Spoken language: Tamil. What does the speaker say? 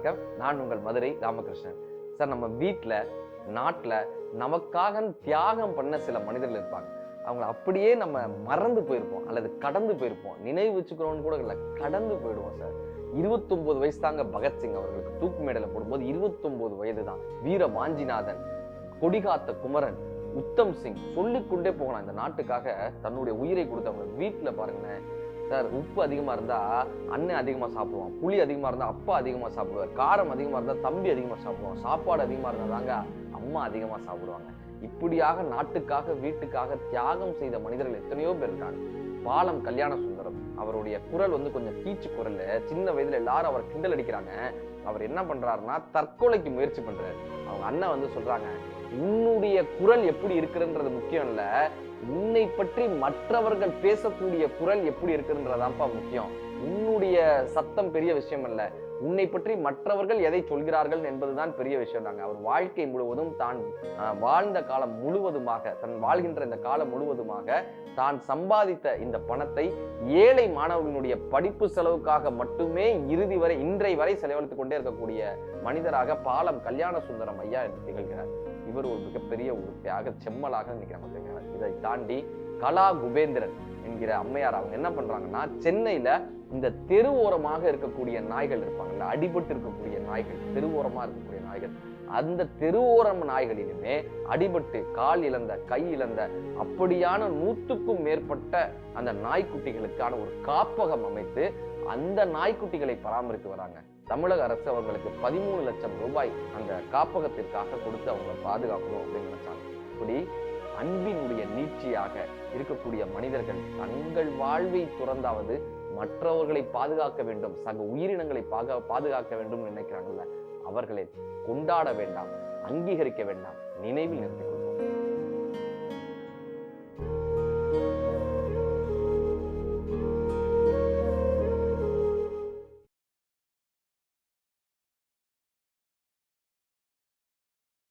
வணக்கம். நான் உங்கள் மதுரை ராமகிருஷ்ணன். சார், நம்ம வீட்டில் நாட்டில் நமக்காக தியாகம் பண்ண சில மனிதர்கள் இருப்பாங்க. அவங்கள அப்படியே நம்ம மறந்து போயிருப்போம் அல்லது கடந்து போயிருப்போம். நினைவு வச்சுக்கிறோன்னு கூட இல்லை, கடந்து போயிடுவோம் சார். 29 வயசு தாங்க பகத்சிங் அவர்களுக்கு தூக்கு மேடையில போடும்போது 29 வயது தான். வீர வாஞ்சிநாதன், கொடிகாத்த குமரன், உத்தம் சிங், சொல்லிக்கொண்டே போகலாம். இந்த நாட்டுக்காக தன்னுடைய உயிரை கொடுத்தவங்க. வீட்டில் பாருங்களேன் சார், உப்பு அதிகமா இருந்தா அண்ணன் அதிகமா சாப்பிடுவான், புளி அதிகமா இருந்தா அப்பா அதிகமா சாப்பிடுவார், காரம் அதிகமா இருந்தா தம்பி அதிகமா சாப்பிடுவான், சாப்பாடு அதிகமா இருந்தா தாங்க அம்மா அதிகமா சாப்பிடுவாங்க. இப்படியாக நாட்டுக்காக வீட்டுக்காக தியாகம் செய்த மனிதர்கள் எத்தனையோ பேர் இருக்காங்க. பாலம் கல்யாண சுந்தரம் அவருடைய குரல் கொஞ்சம் கீச்சு குரல். சின்ன வயதுல எல்லாரும் அவர் கிண்டல் அடிக்கிறாங்க. அவர் என்ன பண்றாருன்னா தற்கொலைக்கு முயற்சி பண்றாரு. அவங்க அண்ணன் சொல்றாங்க, உன்னுடைய குரல் எப்படி இருக்குன்றது முக்கியம் இல்ல, உன்னை பற்றி மற்றவர்கள் பேசக்கூடிய குரல் எப்படி இருக்குன்றதான்ப்பா முக்கியம். உன்னுடைய சத்தம் பெரிய விஷயம் அல்ல, உன்னை பற்றி மற்றவர்கள் எதை சொல்கிறார்கள் என்பதுதான் பெரிய விஷயம் தாங்க. அவர் வாழ்க்கை முழுவதும் தான் வாழ்ந்த காலம் முழுவதுமாக, தன் வாழ்கின்ற இந்த காலம் முழுவதுமாக தான் சம்பாதித்த இந்த பணத்தை ஏழை மாணவர்களுடைய படிப்பு செலவுக்காக மட்டுமே இறுதி வரை இன்றை வரை செலவழித்துக் கொண்டே இருக்கக்கூடிய மனிதராக பாலம் கல்யாண சுந்தரம் ஐயா என்று திகழ்கிறார். இவர் ஒரு மிகப்பெரிய ஒரு தியாக செம்மலாக இன்னைக்கு நமக்கு. இதை தாண்டி கலா குபேந்திரன் என்கிற அம்மையார் அவங்க என்ன பண்றாங்கன்னா, சென்னையில இந்த தெருவோரமாக இருக்கக்கூடிய நாய்கள் இருப்பாங்கல்ல, அடிபட்டு இருக்கக்கூடிய நாய்கள், தெருவோரமா இருக்கக்கூடிய நாய்கள், அந்த தெருவோரம் நாய்களிலுமே அடிபட்டு கால் இழந்த, கை இழந்த அப்படியான 100க்கும் மேற்பட்ட அந்த நாய்க்குட்டிகளுக்கான ஒரு காப்பகம் அமைத்து அந்த நாய்க்குட்டிகளை பராமரித்து வராங்க. தமிழக அரசு அவர்களுக்கு 13 லட்சம் ரூபாய் அந்த காப்பகத்திற்காக கொடுத்து அவங்களை பாதுகாக்கணும் அப்படின்னு நினைச்சாங்க. இப்படி அன்பினுடைய நீட்சியாக இருக்கக்கூடிய மனிதர்கள் தங்கள் வாழ்வை துறந்தாவது மற்றவர்களை பாதுகாக்க வேண்டும், சக உயிரினங்களை பாதுகாக்க வேண்டும் நினைக்கிறாங்கல்ல, அவர்களை கொண்டாட வேண்டாம், அங்கீகரிக்க வேண்டாம், நினைவில் நிறுத்திக் கொள்ளும்.